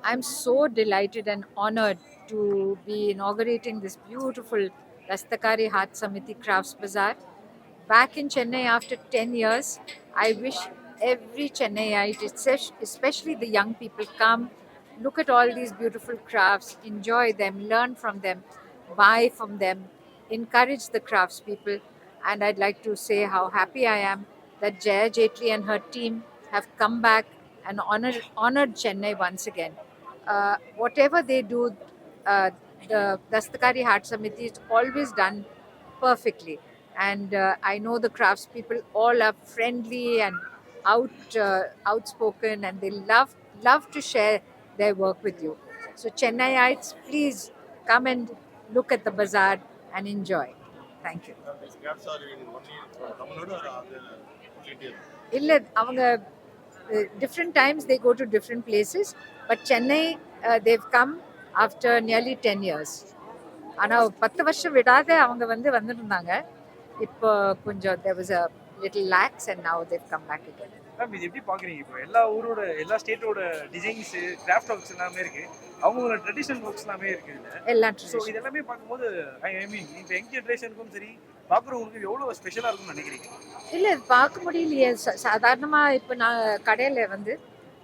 I'm so delighted and honored to be inaugurating this beautiful Dastakari Haat Samiti Crafts Bazaar back in Chennai after 10 years. I wish every Chennaiite, especially the young people, come, look at all these beautiful crafts, enjoy them, learn from them, buy from them, encourage the craftspeople. And I'd like to say how happy I am that Jaya Jetli and her team have come back and honored Chennai once again. Whatever they do, the Dastakari Haat Samiti is always done perfectly. And I know the craftspeople all are friendly and outspoken, and they love to share their work with you. So Chennaiites, please come and look at the bazaar and enjoy. Thank you. These crafts are in only from Tamil Nadu or other India? இல்லை அவங்க different times they go to different places, but Chennai, they've come after nearly 10 years. ஆனால் 10 வருஷம் விடாத அவங்க வந்துருந்தாங்க. இப்போ கொஞ்சம் there was a little lax and now they've come back again. Ma'am இது எப்படி பார்க்குறீங்க? இப்போ எல்லா ஊரோட எல்லா ஸ்டேட்டோட டிசைன்ஸு கிராஃப்ட் ஒர்க்ஸ் எல்லாமே இருக்குது, அவங்களோட ட்ரெடிஷ்னல் ஒர்க்ஸ் எல்லாமே இருக்குது இதில். எல்லாம் ஸோ இது எல்லாமே பார்க்கும்போது ஐ மீன் இப்போ யங் ஜென்ரேஷனுக்கும் சரி பார்க்குறவங்களுக்கு எவ்வளோ ஸ்பெஷலாக இருக்கும்னு நினைக்கிறீங்க? இல்லை பார்க்க முடியலையே. சாதாரணமாக இப்போ நான் கடையில்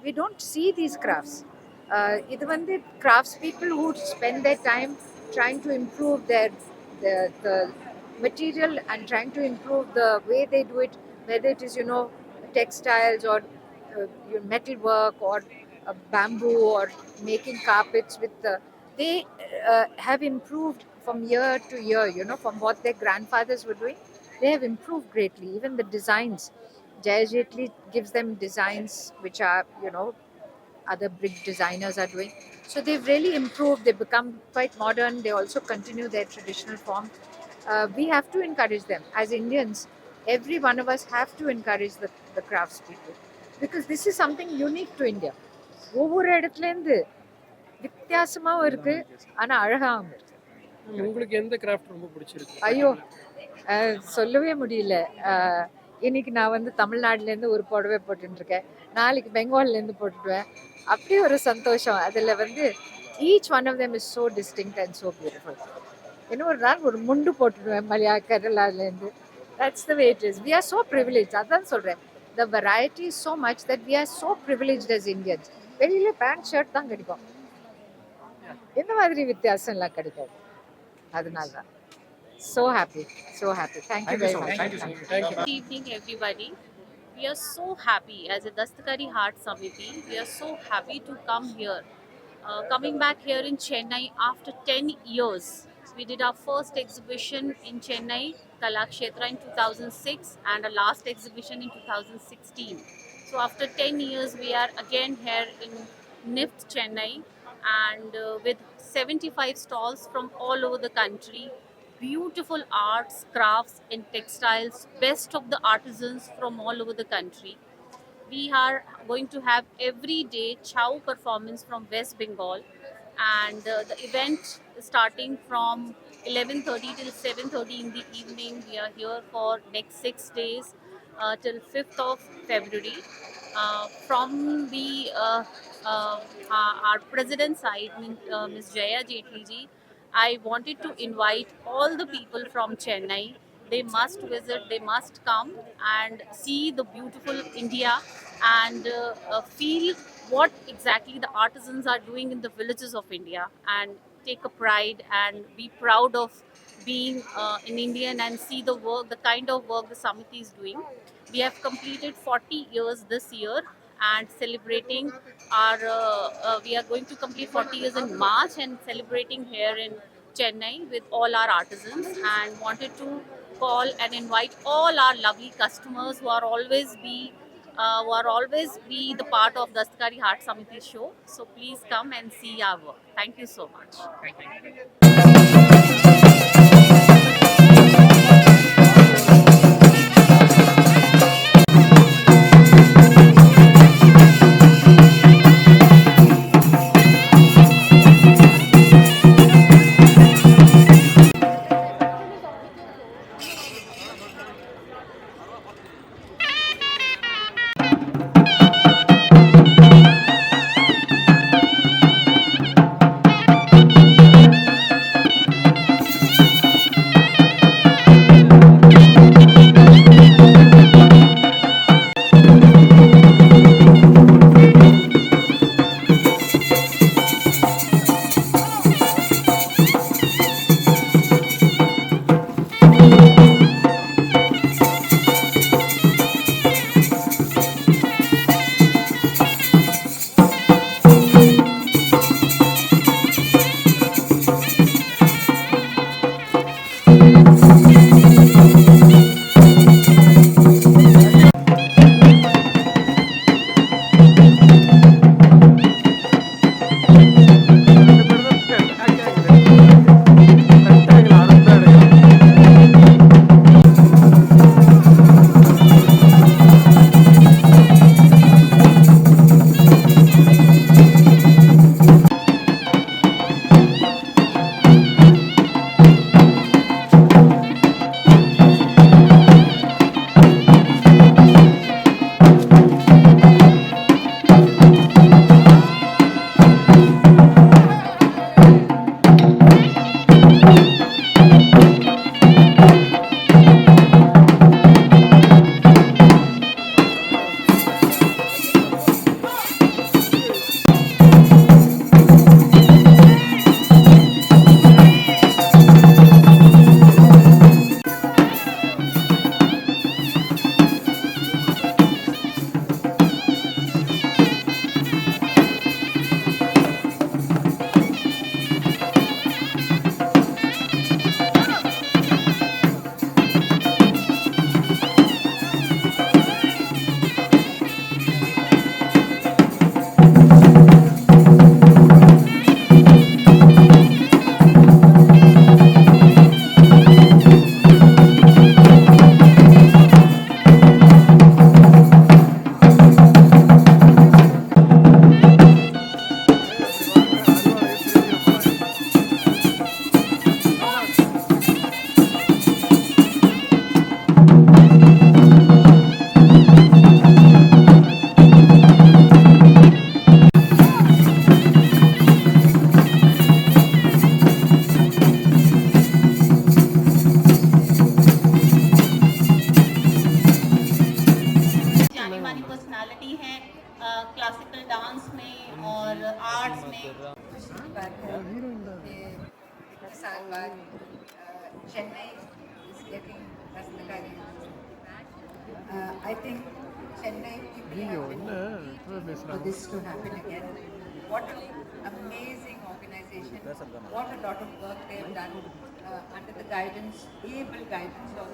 we don't see these crafts. இது crafts people who spend their time trying to improve the material and trying to improve the way they do it, whether it is textiles or metal work or bamboo or making carpets with they have improved from year to year, from what their grandfathers were doing. They have improved greatly. Even the designs, Jaya Jetli gives them designs which are other big designers are doing. So they've really improved. They've become quite modern. They also continue their traditional form. We have to encourage them as Indians. Every one of us have to encourage the craftspeople, because this is something unique to India. ஒவ்வொரு இடத்துலேருந்து வித்தியாசமாகவும் இருக்கு, ஆனால் அழகாகவும் இருக்கு. உங்களுக்கு எந்த craft ரொம்ப பிடிச்சிருக்கு? ஐயோ, சொல்லவே முடியல. இன்னைக்கு நான் தமிழ்நாடுலேருந்து ஒரு புடவை போட்டுருக்கேன், நாளைக்கு பெங்கால்லேருந்து போட்டுடுவேன். அப்படி ஒரு சந்தோஷம் அதில். Each one of them is so distinct and so beautiful. இன்னும் ஒரு நாள் ஒரு முண்டு போட்டுடுவேன் கேரளாலேருந்து. That's the way it is. We are so privileged. அதான் சொல்கிறேன், the variety is so much that we are so privileged as Indians. வெளியில் pant shirt தான் கிடைக்கும், இந்த மாதிரி வித்தியாசம் எல்லாம் கிடைக்காது. அதனால தான் so happy. Thank you very much. Thank you so much. Thank you. Good evening, everybody. We are so happy as a Dastakari Haat Samiti. We are so happy to come here. Coming back here in Chennai after 10 years. We did our first exhibition in Chennai, Kalakshetra, in 2006, and our last exhibition in 2016. So after 10 years, we are again here in NIFT Chennai, and with 75 stalls from all over the country. Beautiful arts, crafts and textiles, best of the artisans from all over the country. We are going to have every day chow performance from West Bengal, and the event is starting from 11:30 till 7:30 in the evening. We are here for next 6 days till 5th of February. From the our president side, Ms. Jaya Jetli ji, I wanted to invite all the people from Chennai. They must visit, they must come and see the beautiful India and feel what exactly the artisans are doing in the villages of India, and take a pride and be proud of being an Indian and see the work, the kind of work the Samiti is doing. We have completed 40 years this year and celebrating our, we are going to complete 40 years in March and celebrating here in Chennai with all our artisans, and wanted to call and invite all our lovely customers who are always be the part of Dastakari Haat Samiti show. So please come and see our work. Thank you so much. Thank you. cards में Chennai is getting Dastakari. I think Chennai people have been waiting for this to happen again. What an amazing organization. What a lot of work they have done under the guidance, able guidance of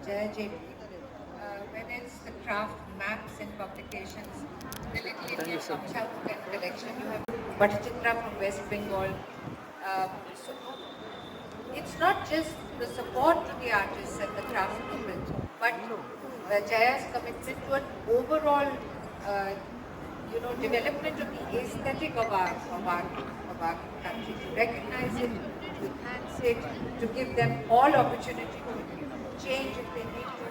Jaya Jetli. Whether it's the craft maps and publications, the Little India Samsharukan collection, you have Bhattacharya from West Bengal. So it's not just the support to the artists and the craft people, but Jaya's commitment to an overall, development of the aesthetic of our country, to recognize it, to enhance it, to give them all opportunity to change if they need to,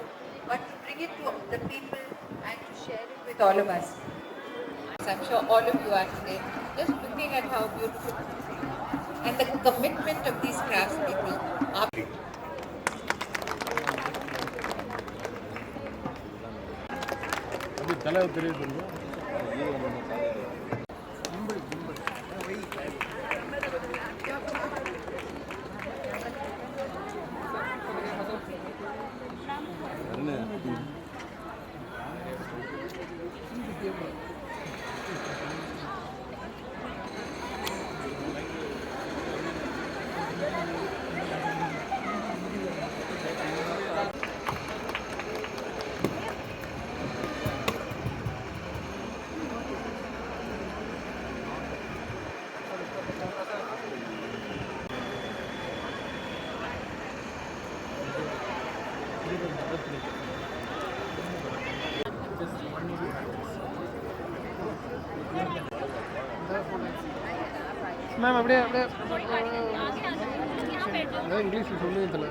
but to bring it to the people and to share it with all of us. I'm sure all of you are today, just looking at how beautiful and the commitment of these craftspeople are. Ma'am அப்படியே இங்கிலீஷில் சொல்லுங்க இதில்